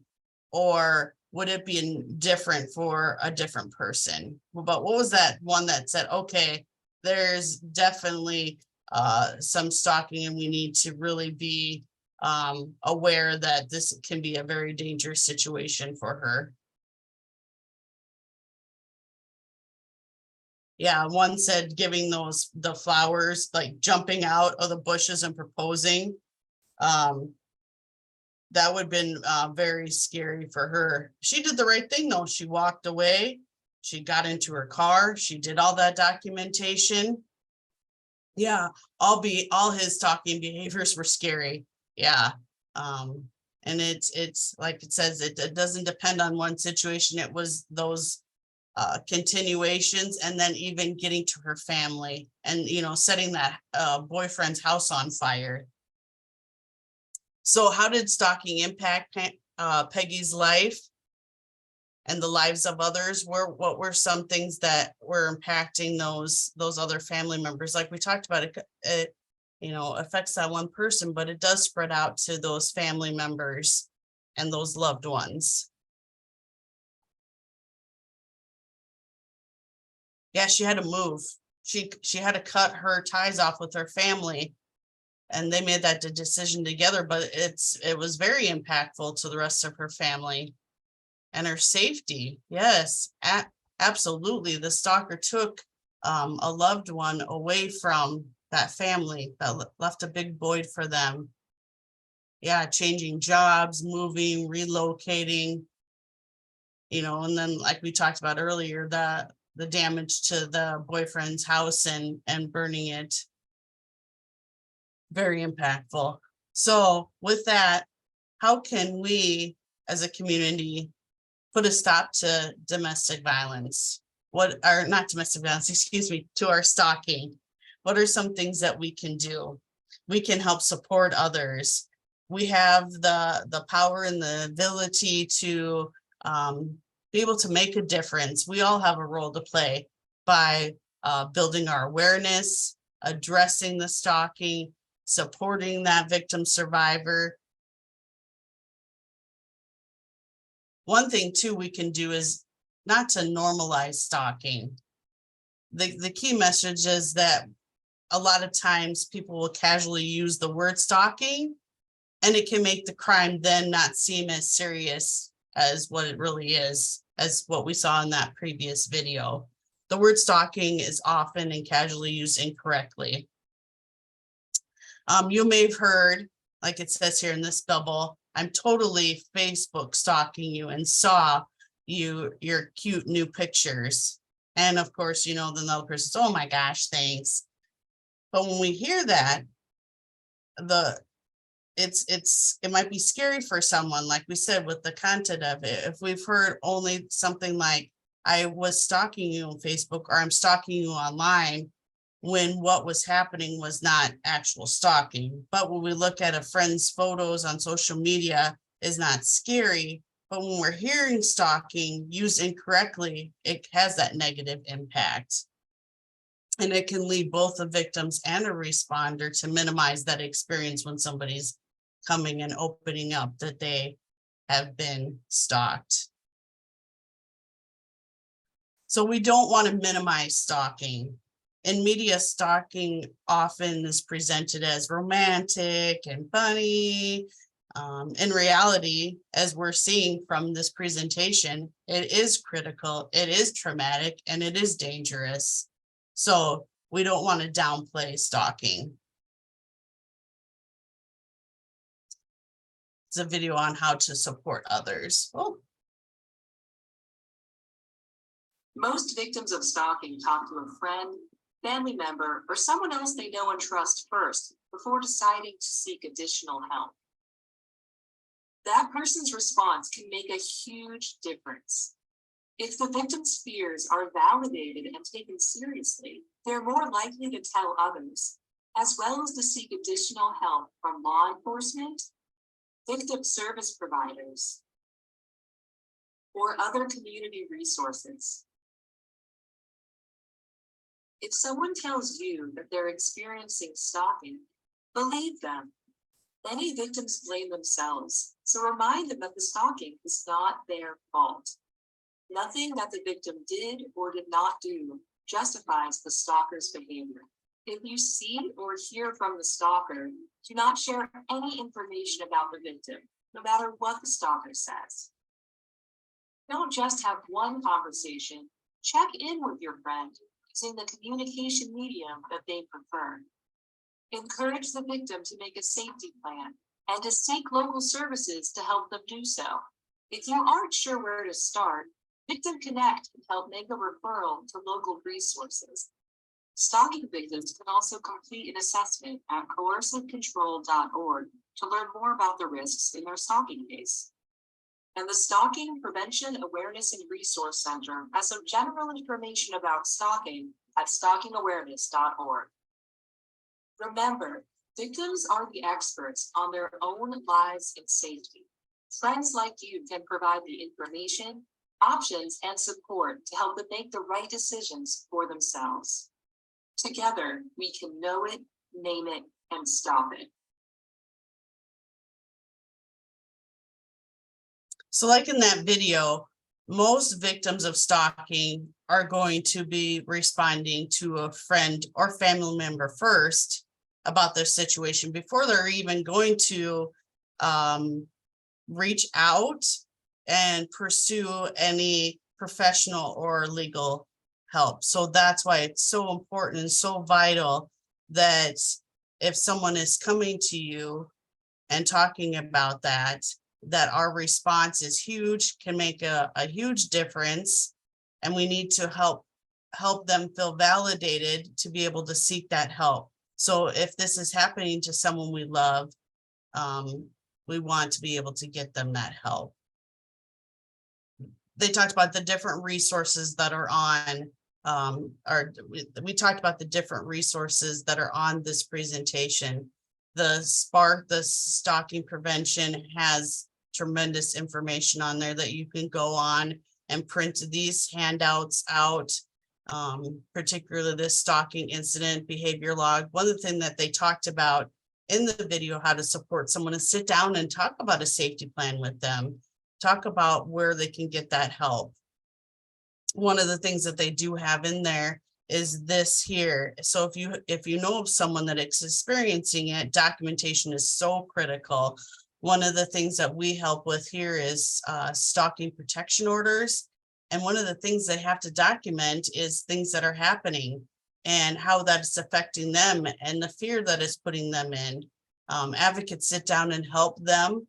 or would it be different for a different person? But what was that one that said, okay, there's definitely some stalking and we need to really be aware that this can be a very dangerous situation for her? Yeah, one said giving the flowers, like jumping out of the bushes and proposing. That would have been very scary for her. She did the right thing though. She walked away. She got into her car. She did all that documentation. Yeah, all his stalking behaviors were scary. Yeah. And it's like it says, it doesn't depend on one situation. It was those continuations, and then even getting to her family and, setting that boyfriend's house on fire. So how did stalking impact Peggy's life and the lives of others? What were some things that were impacting those other family members? Like we talked about, it affects that one person, but it does spread out to those family members and those loved ones. Yeah, she had to move. She had to cut her ties off with her family, and they made that decision together, but it was very impactful to the rest of her family and her safety. Yes, absolutely. The stalker took a loved one away from that family, that left a big void for them. Yeah, changing jobs, moving, relocating, and then like we talked about earlier, the damage to the boyfriend's house and burning it. Very impactful. So with that, how can we as a community put a stop to domestic violence? Not domestic violence, excuse me, to our stalking? What are some things that we can do? We can help support others. We have the power and the ability to be able to make a difference. We all have a role to play by building our awareness, addressing the stalking, supporting that victim survivor. One thing too we can do is not to normalize stalking. The key message is that a lot of times people will casually use the word stalking, and it can make the crime then not seem as serious as what it really is, as what we saw in that previous video. The word stalking is often and casually used incorrectly. You may have heard, like it says here in this bubble, I'm totally Facebook stalking you and saw your cute new pictures. And of course, then the other person says, oh my gosh, thanks. But when we hear that, it might be scary for someone, like we said, with the content of it. If we've heard only something like, I was stalking you on Facebook, or I'm stalking you online, when what was happening was not actual stalking. But when we look at a friend's photos on social media, is not scary. But when we're hearing stalking used incorrectly, it has that negative impact. And it can lead both the victims and a responder to minimize that experience when somebody's coming and opening up that they have been stalked. So we don't want to minimize stalking. In media, stalking often is presented as romantic and funny. In reality, as we're seeing from this presentation, it is critical, it is traumatic, and it is dangerous. So we don't want to downplay stalking. It's a video on how to support others. Oh. Most victims of stalking talk to a friend, family member, or someone else they know and trust first before deciding to seek additional help. That person's response can make a huge difference. If the victim's fears are validated and taken seriously, they're more likely to tell others, as well as to seek additional help from law enforcement, victim service providers, or other community resources. If someone tells you that they're experiencing stalking, believe them. Many victims blame themselves, so remind them that the stalking is not their fault. Nothing that the victim did or did not do justifies the stalker's behavior. If you see or hear from the stalker, do not share any information about the victim, no matter what the stalker says. Don't just have one conversation, check in with your friend using the communication medium that they prefer. Encourage the victim to make a safety plan and to seek local services to help them do so. If you aren't sure where to start, Victim Connect can help make a referral to local resources. Stalking victims can also complete an assessment at coercivecontrol.org to learn more about the risks in their stalking case. And the Stalking Prevention Awareness and Resource Center has some general information about stalking at stalkingawareness.org. Remember, victims are the experts on their own lives and safety. Friends like you can provide the information, options, and support to help them make the right decisions for themselves. Together, we can know it, name it, and stop it. So like in that video, most victims of stalking are going to be responding to a friend or family member first about their situation before they're even going to reach out and pursue any professional or legal help. So that's why it's so important and so vital that if someone is coming to you and talking about that our response is huge, can make a huge difference. And we need to help them feel validated to be able to seek that help. So if this is happening to someone we love, we want to be able to get them that help. They talked about the different resources that are on, we talked about the different resources that are on this presentation. The Spark, the Stalking Prevention, has tremendous information on there that you can go on and print these handouts out, particularly this stalking incident behavior log. One of the things that they talked about in the video, how to support someone, is sit down and talk about a safety plan with them, talk about where they can get that help. One of the things that they do have in there is this here. So if you know of someone that is experiencing it, documentation is so critical. One of the things that we help with here is stalking protection orders. And one of the things they have to document is things that are happening and how that's affecting them and the fear that is putting them in. Advocates sit down and help them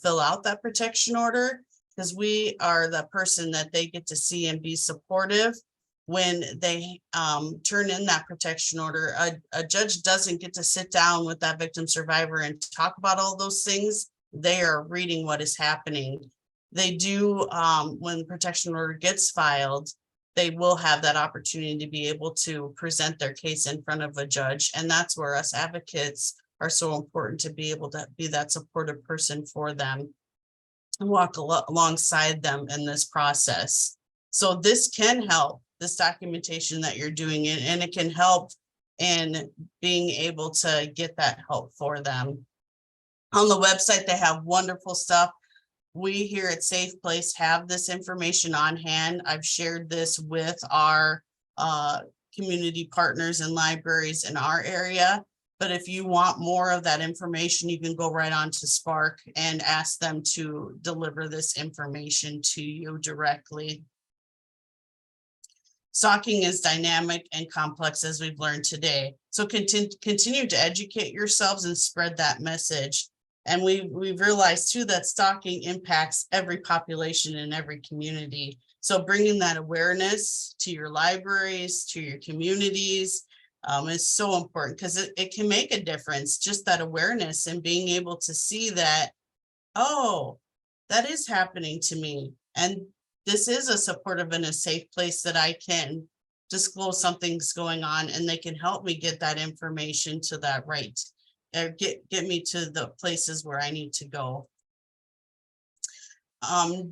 fill out that protection order, because we are the person that they get to see and be supportive when they turn in that protection order. A judge doesn't get to sit down with that victim survivor and talk about all those things. They are reading what is happening. They do, when the protection order gets filed, they will have that opportunity to be able to present their case in front of a judge. And that's where us advocates are so important, to be able to be that supportive person for them and walk alongside them in this process. So this can help, this documentation that you're doing, and it can help in being able to get that help for them. On the website, they have wonderful stuff. We here at Safe Place have this information on hand. I've shared this with our community partners and libraries in our area. But if you want more of that information, you can go right on to Spark and ask them to deliver this information to you directly. Stalking is dynamic and complex, as we've learned today. So continue to educate yourselves and spread that message. And we've realized too that stalking impacts every population in every community. So bringing that awareness to your libraries, to your communities, is so important, because it can make a difference. Just that awareness and being able to see that, oh, that is happening to me. And this is a supportive and a safe place that I can disclose something's going on, and they can help me get that information to that right, or get me to the places where I need to go.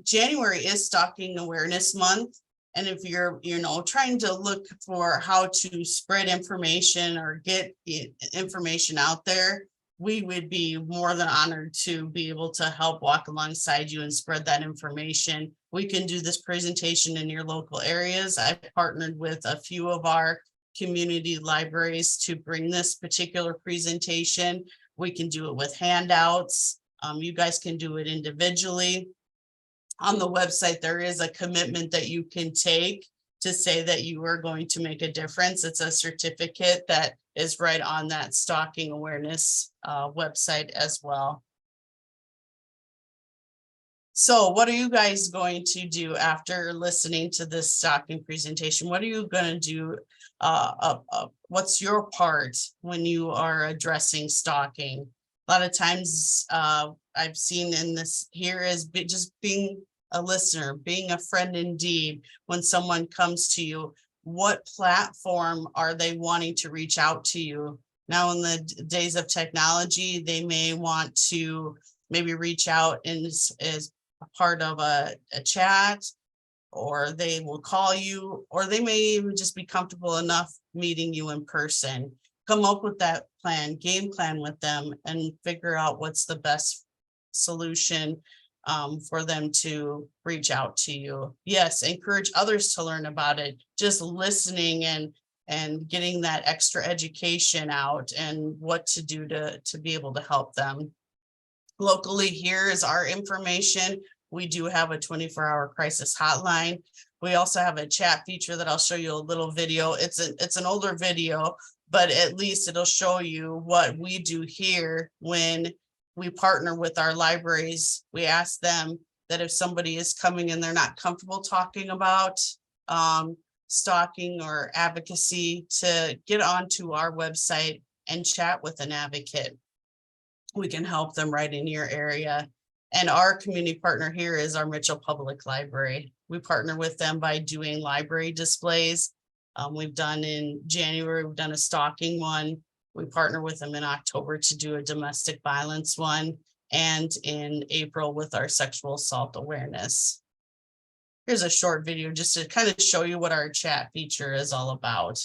January is Stalking Awareness Month. And if you're, trying to look for how to spread information or get information out there, we would be more than honored to be able to help walk alongside you and spread that information. We can do this presentation in your local areas. I've partnered with a few of our community libraries to bring this particular presentation. We can do it with handouts. You guys can do it individually. On the website, there is a commitment that you can take to say that you are going to make a difference. It's a certificate that is right on that Stalking Awareness website as well. So what are you guys going to do after listening to this stalking presentation? What are you going to do? What's your part when you are addressing stalking? A lot of times I've seen in this here is just being a listener, being a friend indeed. When someone comes to you, what platform are they wanting to reach out to you? Now, in the days of technology, they may want to maybe reach out as a part of a chat, or they will call you, or they may even just be comfortable enough meeting you in person. Come up with that game plan with them and figure out what's the best solution for them to reach out to you. Yes, encourage others to learn about it. Just listening and getting that extra education out and what to do to be able to help them. Locally, here is our information. We do have a 24-hour crisis hotline. We also have a chat feature that I'll show you a little video. It's an older video, but at least it'll show you what we do here when we partner with our libraries. We ask them that if somebody is coming and they're not comfortable talking about stalking or advocacy, to get onto our website and chat with an advocate. We can help them right in your area. And our community partner here is our Mitchell Public Library. We partner with them by doing library displays. We've done in January, we've done a stalking one. We partner with them in October to do a domestic violence one, and in April with our sexual assault awareness. Here's a short video just to kind of show you what our chat feature is all about.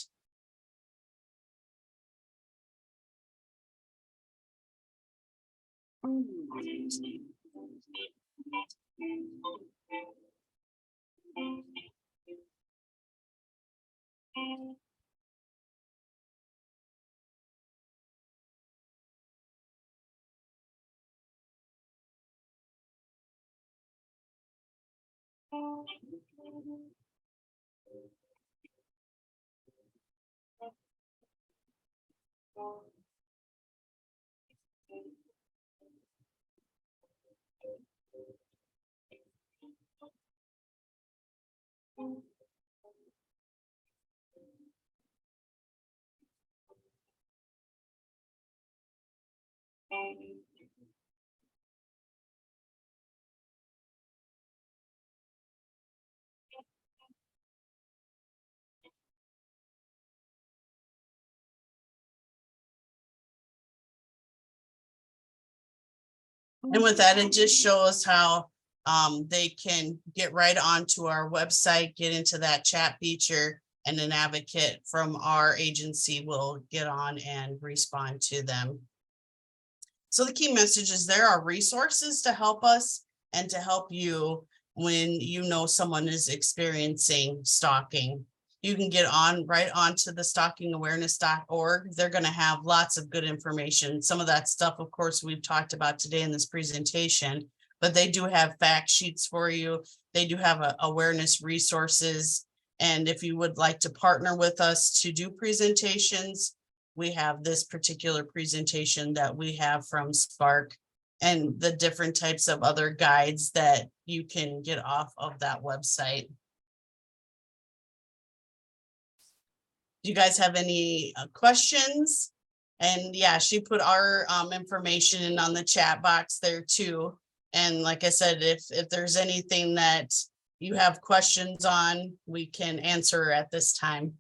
And with that, it just shows how they can get right onto our website, get into that chat feature, and an advocate from our agency will get on and respond to them. So the key message is there are resources to help us and to help you when you know someone is experiencing stalking. You can get right onto the stalkingawareness.org. They're going to have lots of good information. Some of that stuff, of course, we've talked about today in this presentation, but they do have fact sheets for you. They do have awareness resources. And if you would like to partner with us to do presentations, we have this particular presentation that we have from Spark and the different types of other guides that you can get off of that website. Do you guys have any questions? And yeah, she put our information in on the chat box there too. And like I said, if there's anything that you have questions on, we can answer at this time.